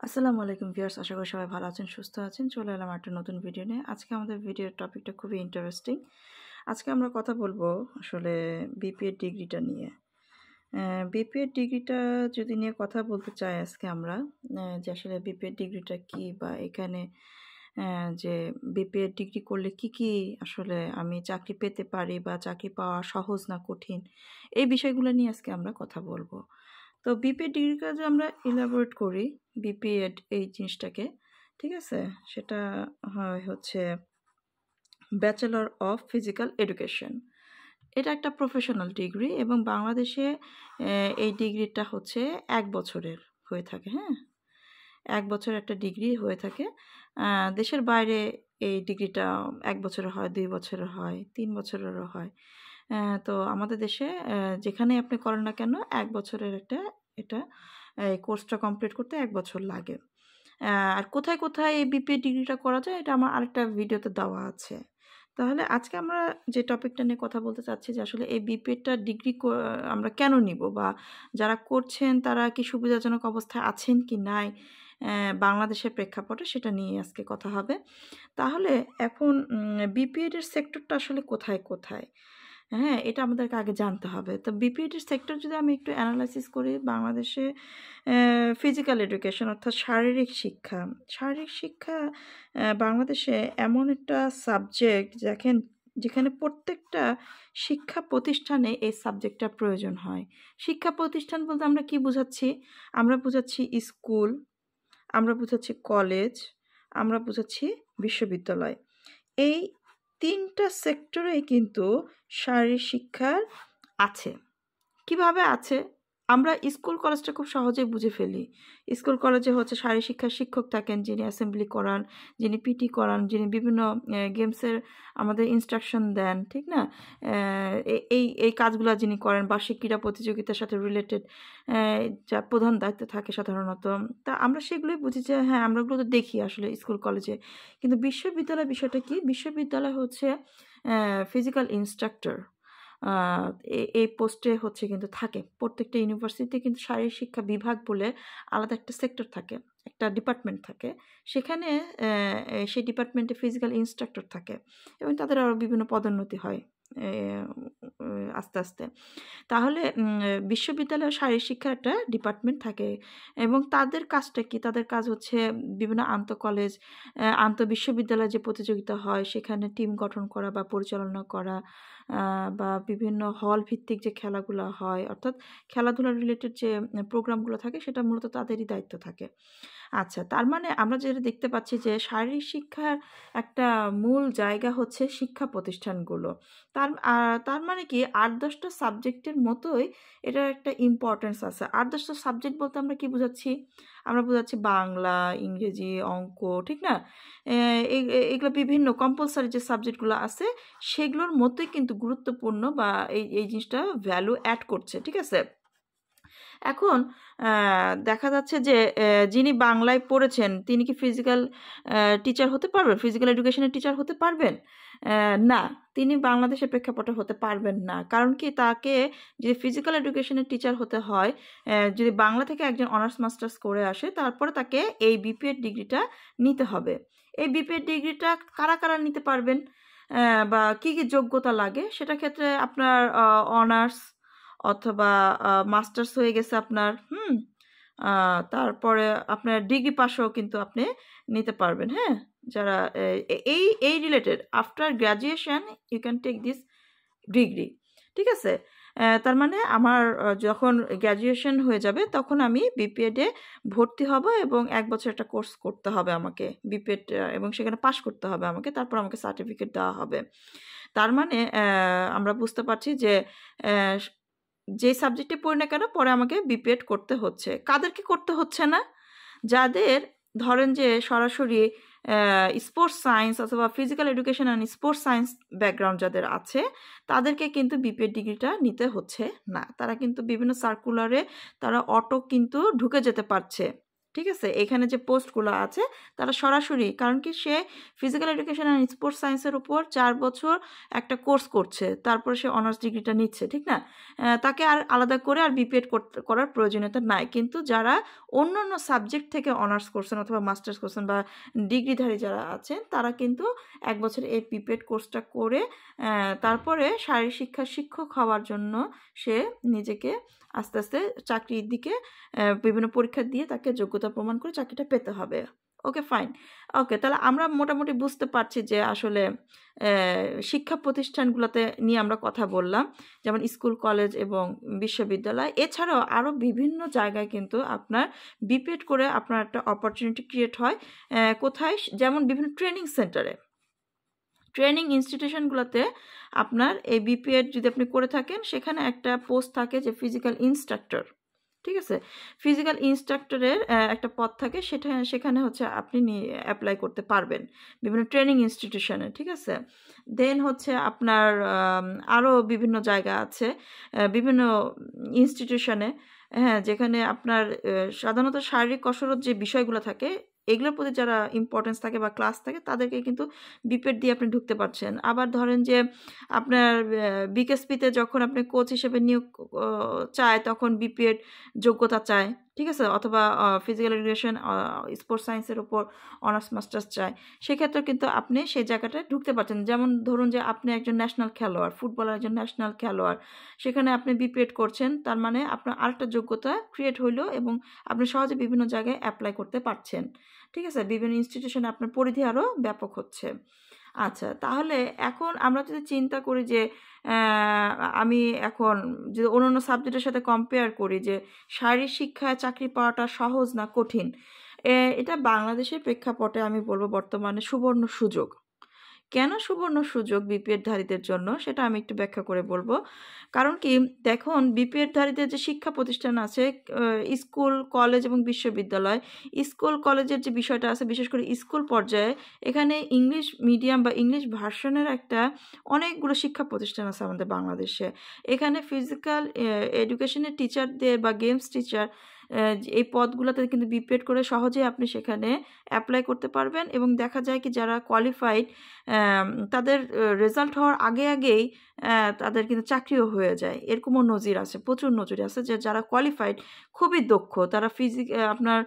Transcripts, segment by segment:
আসসালামু আলাইকুম ভিউয়ার্স, আশা করি সবাই ভালো আছেন, সুস্থ আছেন। চলে এলাম একটা নতুন ভিডিও নিয়ে। আজকে আমাদের ভিডিওর টপিকটা খুবই ইন্টারেস্টিং। আজকে আমরা কথা বলবো আসলে বিপিএড ডিগ্রিটা নিয়ে। বিপিএড ডিগ্রিটা যদি নিয়ে কথা বলতে চাই আজকে আমরা, যে আসলে বিপিএড ডিগ্রিটা কি, বা এখানে যে বিপিএড ডিগ্রি করলে কি কি আসলে আমি চাকরি পেতে পারি, বা চাকরি পাওয়া সহজ না কঠিন, এই বিষয়গুলো নিয়ে আজকে আমরা কথা বলবো। তো বিপিএড ডিগ্রির কাজে আমরা ইলাবোরেট করি বিপিএড এই জিনিসটাকে, ঠিক আছে? সেটা হচ্ছে ব্যাচেলর অফ ফিজিক্যাল এডুকেশন। এটা একটা প্রফেশনাল ডিগ্রি এবং বাংলাদেশে এই ডিগ্রিটা হচ্ছে 1 বছরের হয়ে থাকে। হ্যাঁ, 1 বছর একটা ডিগ্রি হয়ে থাকে। দেশের বাইরে এই ডিগ্রিটা 1 বছরের হয়, 2 বছরের হয়, 3 বছরেরও হয়। তো আমাদের দেশে যেখানেই আপনি করেন না কেন 1 বছরের একটা এটা এই কোর্সটা কমপ্লিট করতে 1 বছর লাগে। আর কোথায় কোথায় এই বিপিএড ডিগ্রিটা করা যায় এটা আমার আরেকটা ভিডিওতে দেওয়া আছে। তাহলে আজকে আমরা যে টপিকটা নিয়ে কথা বলতে চাচ্ছি যে আসলে এই বিপিএডটা ডিগ্রি আমরা কেন নিব, বা যারা করছেন তারা কি সুবিধাজনক অবস্থায় আছেন কি নাই বাংলাদেশের প্রেক্ষাপটে, সেটা নিয়ে আজকে কথা হবে। তাহলে এখন বিপিএড এর সেক্টরটা আসলে কোথায় কোথায়, হ্যাঁ, এটা আমাদেরকে আগে জানতে হবে। তো বিপিএড এর সেক্টর যদি আমি একটু অ্যানালাইসিস করি, বাংলাদেশে ফিজিক্যাল এডুকেশন অর্থাৎ শারীরিক শিক্ষা। শারীরিক শিক্ষা বাংলাদেশে এমন একটা সাবজেক্ট যেখানে প্রত্যেকটা শিক্ষা প্রতিষ্ঠানে এই সাবজেক্টটার প্রয়োজন হয়। শিক্ষা প্রতিষ্ঠান বলতে আমরা কি বোঝাচ্ছি? আমরা বোঝাচ্ছি স্কুল, আমরা বোঝাচ্ছি কলেজ, আমরা বোঝাচ্ছি বিশ্ববিদ্যালয়। এই ৩টা সেক্টরেই কিন্তু শারীরিক শিক্ষার আছে। কিভাবে আছে? আমরা স্কুল কলেজটা খুব সহজেই বুঝে ফেলি। স্কুল কলেজে হচ্ছে শারীরিক শিক্ষার শিক্ষক থাকেন, যিনি অ্যাসেম্বলি করান, যিনি পিটি করান, যিনি বিভিন্ন গেমসের আমাদের ইনস্ট্রাকশন দেন, ঠিক না? এই কাজগুলা যিনি করেন, বার্ষিক ক্রীড়া প্রতিযোগিতার সাথে রিলেটেড যা প্রধান দায়িত্ব থাকে সাধারণত। তা আমরা সেগুলোই বুঝি যে হ্যাঁ, আমরা ওগুলো তো দেখি আসলে স্কুল কলেজে। কিন্তু বিশ্ববিদ্যালয় বিষয়টা কি? বিশ্ববিদ্যালয় হচ্ছে ফিজিক্যাল ইনস্ট্রাক্টর। এই পোস্টে হচ্ছে কিন্তু থাকে। প্রত্যেকটা ইউনিভার্সিটিতে কিন্তু শারীরিক শিক্ষা বিভাগ বলে আলাদা একটা সেক্টর থাকে, একটা ডিপার্টমেন্ট থাকে। সেখানে সেই ডিপার্টমেন্টে ফিজিক্যাল ইনস্ট্রাক্টর থাকে এবং তাদের আরও বিভিন্ন পদোন্নতি হয় আস্তে আস্তে। তাহলে বিশ্ববিদ্যালয়ে শারীরিক শিক্ষার একটা ডিপার্টমেন্ট থাকে এবং তাদের কাজটা কি? তাদের কাজ হচ্ছে বিভিন্ন আন্তঃকলেজ, আন্তঃবিশ্ববিদ্যালয়ে যে প্রতিযোগিতা হয় সেখানে টিম গঠন করা বা পরিচালনা করা, বা বিভিন্ন হল ভিত্তিক যে খেলাগুলো হয়, অর্থাৎ খেলাধুলা রিলেটেড যে প্রোগ্রামগুলো থাকে সেটা মূলত তাদেরই দায়িত্ব থাকে। আচ্ছা, তার মানে আমরা যেটা দেখতে পাচ্ছি যে শারীরিক শিক্ষার একটা মূল জায়গা হচ্ছে শিক্ষা প্রতিষ্ঠানগুলো। তার মানে কি ৮-১০টা সাবজেক্টের মতোই এটার একটা ইম্পর্টেন্স আছে। ৮-১০টা সাবজেক্ট বলতে আমরা কি বোঝাচ্ছি? আমরা বোঝাচ্ছি বাংলা, ইংরেজি, অঙ্ক, ঠিক না? এগুলো বিভিন্ন কম্পালসারি যে সাবজেক্টগুলো আছে সেগুলোর মতোই কিন্তু গুরুত্বপূর্ণ, বা এই জিনিসটা ভ্যালু অ্যাড করছে, ঠিক আছে? এখন দেখা যাচ্ছে যে যিনি বাংলায় পড়েছেন তিনি কি ফিজিক্যাল টিচার হতে পারবেন? ফিজিক্যাল এডুকেশনের টিচার হতে পারবেন? না, তিনি বাংলাদেশের প্রেক্ষাপটে হতে পারবেন না। কারণ কি, তাকে যদি ফিজিক্যাল এডুকেশনের টিচার হতে হয়, যদি বাংলা থেকে একজন অনার্স মাস্টার্স করে আসে, তারপরে তাকে এই বিপিএড ডিগ্রিটা নিতে হবে। এই বিপিএড ডিগ্রিটা কারা কারা নিতে পারবেন, বা কি কি যোগ্যতা লাগে, সেটা ক্ষেত্রে আপনার অনার্স অথবা মাস্টার্স হয়ে গেছে আপনার, তারপরে আপনার ডিগ্রি পাশও কিন্তু আপনি নিতে পারবেন। হ্যাঁ, যারা এই related after graduation you can take this degree, ঠিক আছে? তার মানে আমার যখন গ্র্যাজুয়েশন হয়ে যাবে তখন আমি বিপিএডে ভর্তি হব এবং 1 বছর একটা কোর্স করতে হবে আমাকে বিপিএড, এবং সেখানে পাশ করতে হবে আমাকে, তারপর আমাকে সার্টিফিকেট দেওয়া হবে। তার মানে আমরা বুঝতে পারছি যে যে সাবজেক্টে পড়ি না কেন পরে আমাকে বিপিএড করতে হচ্ছে। কাদেরকে করতে হচ্ছে না? যাদের ধরেন যে সরাসরি স্পোর্টস সায়েন্স অথবা physical education and sports science background যাদের আছে তাদেরকে কিন্তু বিপিএড ডিগ্রিটা নিতে হচ্ছে না। তারা কিন্তু বিভিন্ন সার্কুলারে তারা অটো কিন্তু ঢুকে যেতে পারছে ঠিক আছে, এখানে যে পোস্টগুলো আছে তারা সরাসরি, কারণ কি সে ফিজিক্যাল এডুকেশন অ্যান্ড স্পোর্টস সায়েন্সের উপর 4 বছর একটা কোর্স করছে, তারপর সে অনার্স ডিগ্রিটা নিচ্ছে, ঠিক না? তাকে আর আলাদা করে আর বিপিএড করার প্রয়োজনীয়তা নাই। কিন্তু যারা অন্য অন্য সাবজেক্ট থেকে অনার্স করছেন অথবা মাস্টার্স করছেন বা ডিগ্রিধারী যারা আছেন, তারা কিন্তু 1 বছর এই বিপিএড কোর্সটা করে তারপরে শারীরিক শিক্ষার শিক্ষক হওয়ার জন্য সে নিজেকে আস্তে আস্তে চাকরির দিকে বিভিন্ন পরীক্ষা দিয়ে তাকে যোগ্যতা প্রমাণ করে চাকরিটা পেতে হবে। ওকে, ফাইন। ওকে, তাহলে আমরা মোটামুটি বুঝতে পারছি যে আসলে শিক্ষা প্রতিষ্ঠানগুলোতে নিয়ে আমরা কথা বললাম, যেমন স্কুল, কলেজ এবং বিশ্ববিদ্যালয়। এছাড়াও আরও বিভিন্ন জায়গায় কিন্তু আপনার বিপিএড করে আপনার একটা অপরচুনিটি ক্রিয়েট হয়। কোথায়? যেমন বিভিন্ন ট্রেনিং সেন্টারে, ট্রেনিং ইনস্টিটিউশনগুলোতে আপনার এই বিপিএড যদি আপনি করে থাকেন, সেখানে একটা পোস্ট থাকে যে ফিজিক্যাল ইনস্ট্রাক্টর, ঠিক আছে? ফিজিক্যাল ইনস্ট্রাক্টরের একটা পদ থাকে, সেখানে হচ্ছে আপনি অ্যাপ্লাই করতে পারবেন বিভিন্ন ট্রেনিং ইনস্টিটিউশনে, ঠিক আছে? দেন হচ্ছে আপনার আরও বিভিন্ন জায়গা আছে, বিভিন্ন ইনস্টিটিউশনে, হ্যাঁ, যেখানে আপনার সাধারণত শারীরিক কসরত যে বিষয়গুলো থাকে এগুলোর প্রতি যারা ইম্পর্টেন্স থাকে বা ক্লাস থাকে তাদেরকে কিন্তু বিপিএড দিয়ে আপনি ঢুকতে পারছেন। আবার ধরেন যে আপনার বিকেএসপিতে যখন আপনি কোচ হিসেবে নিয়োগ চায়, তখন বিপিএড যোগ্যতা চায়, ঠিক আছে? অথবা ফিজিক্যাল এডুকেশন স্পোর্টস সায়েন্সের উপর অনার্স মাস্টার্স চায়, সেক্ষেত্রে কিন্তু আপনি সেই জায়গাটায় ঢুকতে পারছেন। যেমন ধরুন যে আপনি একজন ন্যাশনাল খেলোয়াড়, ফুটবলার একজন ন্যাশনাল খেলোয়াড়, সেখানে আপনি বিপিএড করছেন, তার মানে আপনার আরেকটা যোগ্যতা ক্রিয়েট হইলো এবং আপনি সহজে বিভিন্ন জায়গায় অ্যাপ্লাই করতে পারছেন, ঠিক আছে? বিভিন্ন ইনস্টিটিউশনে আপনার পরিধি আরও ব্যাপক হচ্ছে। আচ্ছা, তাহলে এখন আমরা যদি চিন্তা করি যে আমি এখন যদি অন্যান্য সাবজেক্টের সাথে কম্পেয়ার করি যে শারীরিক শিক্ষায় চাকরি পাওয়াটা সহজ না কঠিন, এটা বাংলাদেশের প্রেক্ষাপটে আমি বলবো বর্তমানে সুবর্ণ সুযোগ। কেন সুবর্ণ সুযোগ বিপিএডধারীদের জন্য, সেটা আমি একটু ব্যাখ্যা করে বলবো। কারণ কি, দেখুন, বিপিএডধারীদের যে শিক্ষা প্রতিষ্ঠান আছে, স্কুল, কলেজ এবং বিশ্ববিদ্যালয়, স্কুল কলেজের যে বিষয়টা আছে, বিশেষ করে স্কুল পর্যায়ে, এখানে ইংলিশ মিডিয়াম বা ইংলিশ ভার্সনের একটা অনেকগুলো শিক্ষা প্রতিষ্ঠান আছে আমাদের বাংলাদেশে। এখানে ফিজিক্যাল এডুকেশনের টিচারদের বা গেমস টিচার, এই পদগুলোতে কিন্তু বিপিএড করে সহজেই আপনি সেখানে অ্যাপ্লাই করতে পারবেন এবং দেখা যায় কি যারা কোয়ালিফাইড তাদের রেজাল্ট হওয়ার আগেই তাদের কিন্তু চাকরিও হয়ে যায়। এরকমও নজির আছে, প্রচুর নজির আছে যে যারা কোয়ালিফাইড, খুবই দক্ষ, তারা আপনার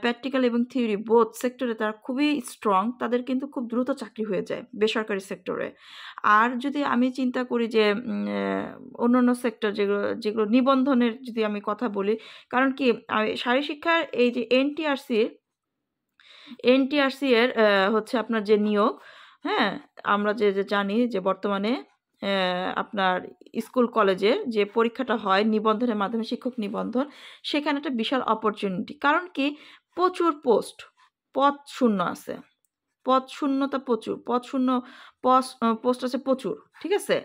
প্র্যাকটিক্যাল এবং থিওরি বোথ সেক্টরে তারা খুবই স্ট্রং, তাদের কিন্তু খুব দ্রুত চাকরি হয়ে যায় বেসরকারি সেক্টরে। আর যদি আমি চিন্তা করি যে অন্যান্য সেক্টর যেগুলো নিবন্ধনের যদি আমি কথা বলি, কারণ কি শারীরিক শিক্ষার এই যে এনটিআরসি এর হচ্ছে আপনার যে নিয়োগ, হ্যাঁ, আমরা যে জানি যে বর্তমানে আপনার স্কুল কলেজের যে পরীক্ষাটা হয় নিবন্ধনের মাধ্যমে, শিক্ষক নিবন্ধন, সেখানে একটা বিশাল অপরচুনিটি। কারণ কি, প্রচুর পদ শূন্য আছে, পদ শূন্যতা প্রচুর, পোস্ট আছে প্রচুর, ঠিক আছে?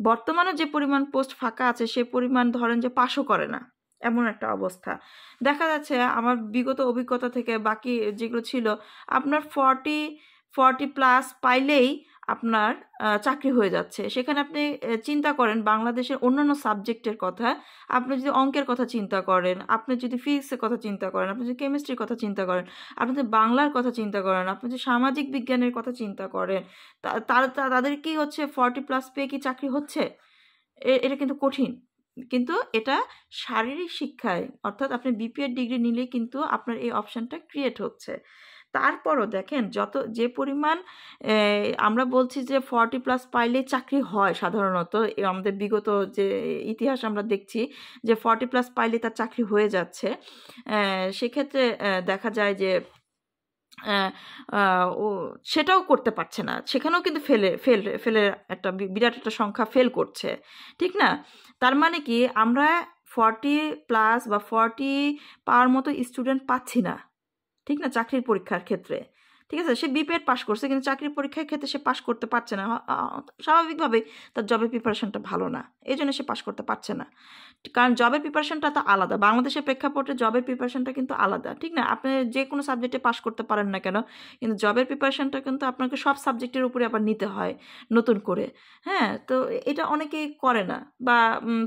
বর্তমানে যে পরিমাণ পোস্ট ফাঁকা আছে সে পরিমাণ ধরেন যে পাশও করে না, এমন একটা অবস্থা দেখা যাচ্ছে। আমার বিগত অভিজ্ঞতা থেকে বাকি যেগুলো ছিল, আপনার 40+ পাইলেই আপনার চাকরি হয়ে যাচ্ছে। সেখানে আপনি চিন্তা করেন বাংলাদেশের অন্যান্য সাবজেক্টের কথা, আপনি যদি অঙ্কের কথা চিন্তা করেন, আপনি যদি ফিজিক্সের কথা চিন্তা করেন, আপনি যদি কেমিস্ট্রির কথা চিন্তা করেন, আপনি যদি বাংলার কথা চিন্তা করেন, আপনি যদি সামাজিক বিজ্ঞানের কথা চিন্তা করেন, তাদের কি হচ্ছে 40+ পেয়ে কি চাকরি হচ্ছে? এটা কিন্তু কঠিন। কিন্তু এটা শারীরিক শিক্ষায়, অর্থাৎ আপনি বিপিএড ডিগ্রি নিলেই কিন্তু আপনার এই অপশানটা ক্রিয়েট হচ্ছে। তারপরও দেখেন যে পরিমাণ আমরা বলছি যে 40+ পাইলে চাকরি হয় সাধারণত, আমাদের বিগত যে ইতিহাস আমরা দেখছি যে 40+ পাইলে তার চাকরি হয়ে যাচ্ছে। সেক্ষেত্রে দেখা যায় যে ও সেটাও করতে পারছে না, সেখানেও কিন্তু ফেলে একটা বিরাট একটা সংখ্যা ফেল করছে, ঠিক না? তার মানে কি, আমরা 40+ বা 40 পাওয়ার মতো স্টুডেন্ট পাচ্ছি না, ঠিক না, চাকরির পরীক্ষার ক্ষেত্রে, ঠিক আছে? সে বিপিএড পাস করছে কিন্তু চাকরির পরীক্ষার ক্ষেত্রে সে পাস করতে পারছে না, স্বাভাবিকভাবেই তার জবের প্রিপারেশনটা ভালো না, এই জন্য সে পাস করতে পারছে না। কারণ জবের প্রিপারেশনটা তো আলাদা, বাংলাদেশের প্রেক্ষাপটে জবের প্রিপারেশনটা কিন্তু আলাদা, ঠিক না? আপনি যে কোনো সাবজেক্টে পাস করতে পারেন না কেন, কিন্তু জবের প্রিপারেশনটা কিন্তু আপনাকে সব সাবজেক্টের উপরে আবার নিতে হয় নতুন করে, হ্যাঁ। তো এটা অনেকেই করে না, বা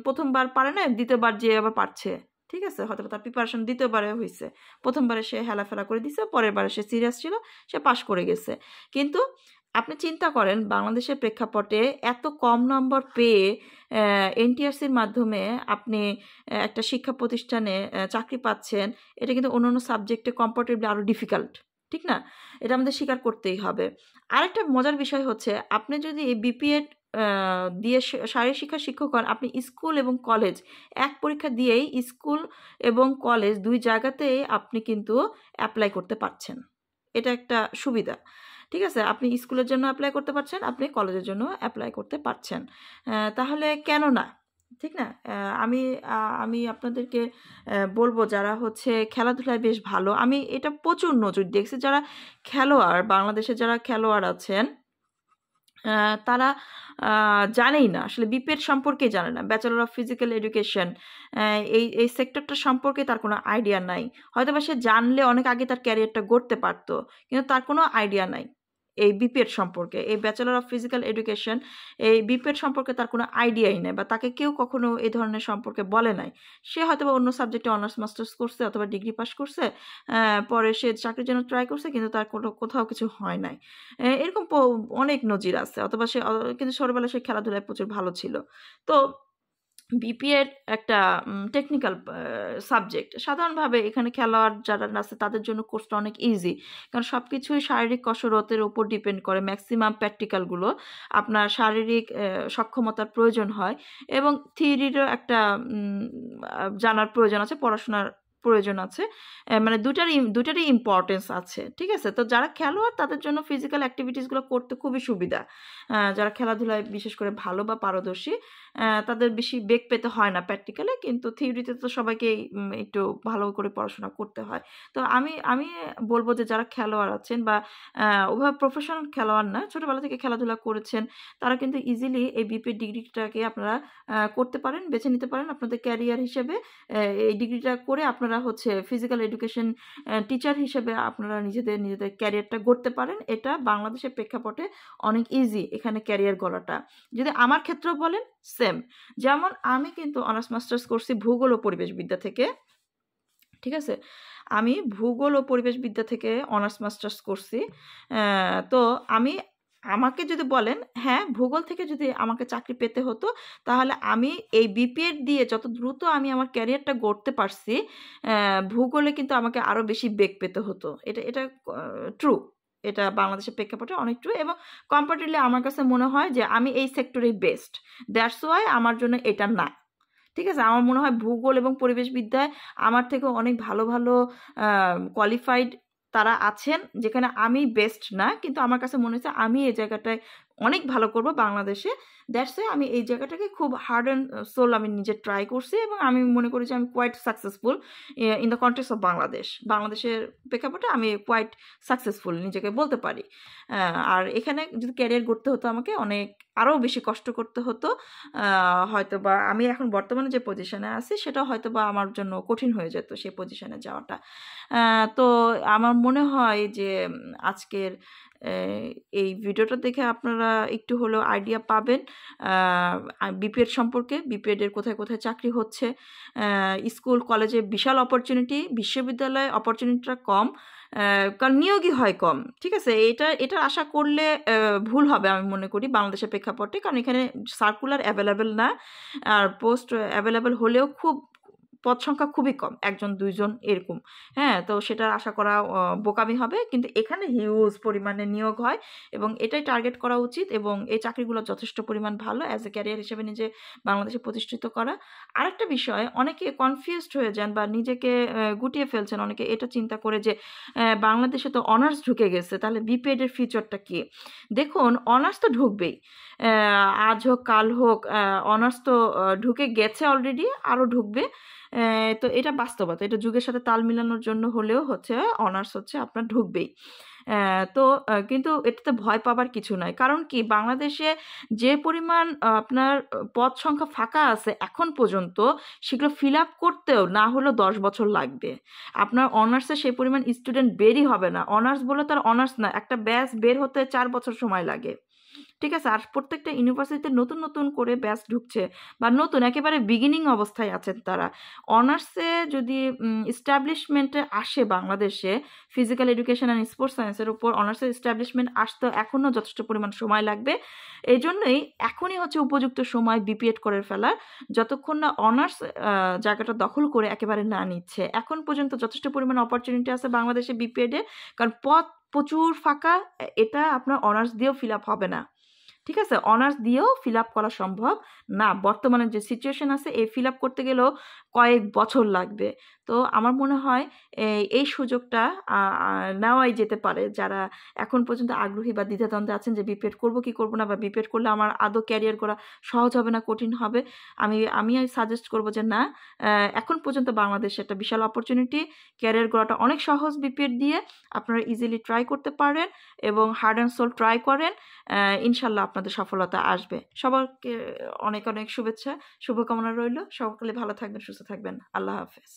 প্রথমবার পারে না, দ্বিতীয়বার যে আবার পারছে, ঠিক আছে, হয়তো তার প্রিপারেশন দ্বিতীয়বারে হয়েছে, প্রথমবারে সে হেলাফেলা করে দিছে, পরের বারে সে সিরিয়াস ছিল, সে পাশ করে গেছে। কিন্তু আপনি চিন্তা করেন বাংলাদেশের প্রেক্ষাপটে এত কম নম্বর পেয়ে এনটিআরসির মাধ্যমে আপনি একটা শিক্ষা প্রতিষ্ঠানে চাকরি পাচ্ছেন, এটা কিন্তু অন্যান্য সাবজেক্টে কম্পারেটিভলি আরও ডিফিকাল্ট, ঠিক না? এটা আমাদের স্বীকার করতেই হবে। আরেকটা মজার বিষয় হচ্ছে, আপনি যদি এই বিপিএড দিয়ে শারীরিক শিক্ষা শিক্ষক হন, আপনি স্কুল এবং কলেজ এক পরীক্ষা দিয়েই স্কুল এবং কলেজ দুই জায়গাতেই আপনি কিন্তু অ্যাপ্লাই করতে পারছেন। এটা একটা সুবিধা, ঠিক আছে? আপনি স্কুলের জন্য অ্যাপ্লাই করতে পারছেন, আপনি কলেজের জন্য অ্যাপ্লাই করতে পারছেন। তাহলে কেন না, ঠিক না? আমি আপনাদেরকে বলবো যারা হচ্ছে খেলাধুলায় বেশ ভালো, আমি এটা প্রচুর নজর দেখছি, যারা খেলোয়াড়, বাংলাদেশে যারা খেলোয়াড় আছেন তারা জানেই না, আসলে বিপিএড সম্পর্কে জানে না, ব্যাচেলর অফ ফিজিক্যাল এডুকেশন, এই সেক্টরটা সম্পর্কে তার কোনো আইডিয়া নাই। হয়তো বা সে জানলে অনেক আগে তার ক্যারিয়ারটা গড়তে পারতো, কিন্তু তার কোনো আইডিয়া নাই এই বিপিএড সম্পর্কে, এই ব্যাচেলর অফ ফিজিক্যাল এডুকেশন, এই বিপিএড সম্পর্কে তার কোনো আইডিয়াই নেই, বা তাকে কেউ কখনো এই ধরনের সম্পর্কে বলে নাই। সে হয়তো বা অন্য সাবজেক্টে অনার্স মাস্টার্স করছে অথবা ডিগ্রি পাস করছে, পরে সে চাকরির জন্য ট্রাই করছে, কিন্তু তার কোথাও কিছু হয় নাই। এরকম অনেক নজির আছে। অথবা সে কিন্তু ছোটবেলায় সে খেলাধুলায় প্রচুর ভালো ছিল। তো বিপিএড একটা টেকনিক্যাল সাবজেক্ট। সাধারণভাবে এখানে খেলোয়াড় যারা আছে তাদের জন্য কোর্সটা অনেক ইজি, কারণ সব কিছুই শারীরিক কসরতের উপর ডিপেন্ড করে। ম্যাক্সিমাম প্র্যাকটিক্যালগুলো আপনার শারীরিক সক্ষমতার প্রয়োজন হয়, এবং থিওরিরও একটা জানার প্রয়োজন আছে, পড়াশোনার প্রয়োজন আছে, মানে দুটারই ইম্পর্টেন্স আছে, ঠিক আছে? তো যারা খেলোয়াড় তাদের জন্য ফিজিক্যাল অ্যাক্টিভিটিসগুলো করতে খুবই সুবিধা। যারা খেলাধুলায় বিশেষ করে ভালো বা পারদর্শী, তাদের বেশি বেগ পেতে হয় না প্র্যাকটিক্যালে, কিন্তু থিওরিতে তো সবাইকেই একটু ভালো করে পড়াশোনা করতে হয়। তো আমি বলবো যে যারা খেলোয়াড় আছেন, বা ওভাবে প্রফেশনাল খেলোয়াড় না, ছোটোবেলা থেকে খেলাধুলা করেছেন, তারা কিন্তু ইজিলি এই বিপিএড ডিগ্রিটাকে আপনারা করতে পারেন, বেছে নিতে পারেন আপনাদের ক্যারিয়ার হিসেবে। এই ডিগ্রিটা করে আপনারা হচ্ছে ফিজিক্যাল এডুকেশন টিচার হিসেবে আপনারা নিজেদের ক্যারিয়ারটা গড়তে পারেন। এটা বাংলাদেশের প্রেক্ষাপটে অনেক ইজি এখানে ক্যারিয়ার গড়াটা। যদি আমার ক্ষেত্রেও বলেন, সেম। যেমন আমি কিন্তু অনার্স মাস্টার্স করছি ভূগোল ও পরিবেশবিদ্যা থেকে, ঠিক আছে? আমি ভূগোল ও পরিবেশবিদ্যা থেকে অনার্স মাস্টার্স করছি। তো আমাকে যদি বলেন, হ্যাঁ, ভূগোল থেকে যদি আমাকে চাকরি পেতে হতো, তাহলে আমি এই বিপিএড দিয়ে যত দ্রুত আমি আমার ক্যারিয়ারটা গড়তে পারছি, ভূগোলে কিন্তু আমাকে আরও বেশি বেগ পেতে হতো। এটা ট্রু, এটা বাংলাদেশের প্রেক্ষাপটে অনেক ট্রু, এবং কম্পারেটিভলি আমার কাছে মনে হয় যে আমি এই সেক্টরেই বেস্ট। দ্যাটস ওয়াই আমার জন্য এটা না, ঠিক আছে? আমার মনে হয় ভূগোল এবং পরিবেশবিদ্যায় আমার থেকে অনেক ভালো ভালো কোয়ালিফাইড তারা আছেন, যেখানে আমি বেস্ট না, কিন্তু আমার কাছে মনে হচ্ছে আমি এই জায়গাটায় অনেক ভালো করব বাংলাদেশে। দ্যাটস ওয়াই আমি এই জায়গাটাকে খুব হার্ড অ্যান্ড সোল আমি নিজে ট্রাই করছি, এবং আমি মনে করি যে আমি quite successful in the context of বাংলাদেশের প্রেক্ষাপটে আমি কোয়াইট সাকসেসফুল নিজেকে বলতে পারি। আর এখানে যদি ক্যারিয়ার গড়তে হতো আমাকে অনেক আরও বেশি কষ্ট করতে হতো, হয়তো বা আমি এখন বর্তমানে যে পজিশনে আছি সেটা হয়তো বা আমার জন্য কঠিন হয়ে যেত সেই পজিশনে যাওয়াটা। তো আমার মনে হয় যে আজকের এই ভিডিওটা দেখে আপনারা একটু হলেও আইডিয়া পাবেন বিপিএড সম্পর্কে, বিপিএডের কোথায় কোথায় চাকরি হচ্ছে। স্কুল কলেজে বিশাল অপরচুনিটি, বিশ্ববিদ্যালয়ে অপরচুনিটিটা কম, কারণ নিয়োগই হয় কম, ঠিক আছে? এটা আশা করলে ভুল হবে আমি মনে করি বাংলাদেশের প্রেক্ষাপটে, কারণ এখানে সার্কুলার অ্যাভেলেবেল না, আর পোস্ট অ্যাভেলেবেল হলেও খুব পদ সংখ্যা খুবই কম, 1-2 এরকম। হ্যাঁ, তো সেটা আশা করা বোকামি হবে, কিন্তু এখানে হিউজ পরিমাণে নিয়োগ হয়, এবং এটাই টার্গেট করা উচিত, এবং এই চাকরিগুলো যথেষ্ট পরিমাণ ভালো অ্যাজ এ ক্যারিয়ার হিসেবে নিজে বাংলাদেশে প্রতিষ্ঠিত করা। আরেকটা বিষয়, অনেকে কনফিউজড হয়ে যান বা নিজেকে গুটিয়ে ফেলছেন অনেকে এটা চিন্তা করে যে বাংলাদেশে তো অনার্স ঢুকে গেছে, তাহলে বিপিএডের ফিউচারটা কি? দেখুন, অনার্স তো ঢুকবেই, আজ হোক কাল হোক, অনার্স তো ঢুকে গেছে অলরেডি, আরও ঢুকবে। তো এটা বাস্তবতা, এটা যুগের সাথে তাল মিলানোর জন্য হলেও হচ্ছে অনার্স হচ্ছে আপনার ঢুকবেই। তো কিন্তু এটাতে ভয় পাবার কিছু নাই, কারণ কি বাংলাদেশে যে পরিমাণ আপনার পদ সংখ্যা ফাঁকা আছে এখন পর্যন্ত, সেগুলো ফিল আপ করতেও না হলেও 10 বছর লাগবে। আপনার অনার্সে সেই পরিমাণ স্টুডেন্ট বেরই হবে না। অনার্স বলে তার অনার্স না, একটা ব্যাচ বের হতে 4 বছর সময় লাগে, ঠিক আছে। আর প্রত্যেকটা ইউনিভার্সিটিতে নতুন নতুন করে ব্যাচ ঢুকছে, বা নতুন একেবারে বিগিনিং অবস্থায় আছেন তারা। অনার্সে যদি এস্টাবলিশমেন্টে আসে বাংলাদেশে ফিজিক্যাল এডুকেশন অ্যান্ড স্পোর্টস সায়েন্সের উপর অনার্সের এস্টাবলিশমেন্ট আসতে এখনও যথেষ্ট পরিমাণ সময় লাগবে। এই জন্যই এখনই হচ্ছে উপযুক্ত সময় বিপিএড করে ফেলার, যতক্ষণ না অনার্স জায়গাটা দখল করে একেবারে না নিচ্ছে। এখন পর্যন্ত যথেষ্ট পরিমাণ অপরচুনিটি আছে বাংলাদেশে বিপিএডে, কারণ পদ প্রচুর ফাঁকা। এটা আপনার অনার্স দিয়েও ফিল আপ হবে না, ঠিক আছে। অনার্স দিয়েও ফিল আপ করা সম্ভব না। বর্তমানে যে সিচুয়েশন আছে, এই ফিল আপ করতে গেলেও কয়েক বছর লাগবে। তো আমার মনে হয় এই সুযোগটা নেওয়াই যেতে পারে, যারা এখন পর্যন্ত আগ্রহী বা দ্বিধাদ্বন্দ্বে আছেন যে বিপিএড করবো কি করবো না, বা বিপিএড করলে আমার আদৌ ক্যারিয়ার করা সহজ হবে না কঠিন হবে। আমি সাজেস্ট করবো যে না, এখন পর্যন্ত বাংলাদেশে একটা বিশাল অপরচুনিটি, ক্যারিয়ার গড়াটা অনেক সহজ বিপিএড দিয়ে। আপনারা ইজিলি ট্রাই করতে পারেন এবং হার্ড অ্যান্ড সোল ট্রাই করেন, ইনশাল্লাহ আপনাদের সফলতা আসবে। সবাইকে অনেক অনেক শুভেচ্ছা, শুভকামনা রইল। সকলে ভালো থাকবেন, সুস্থ থাকবেন। আল্লাহ হাফেজ।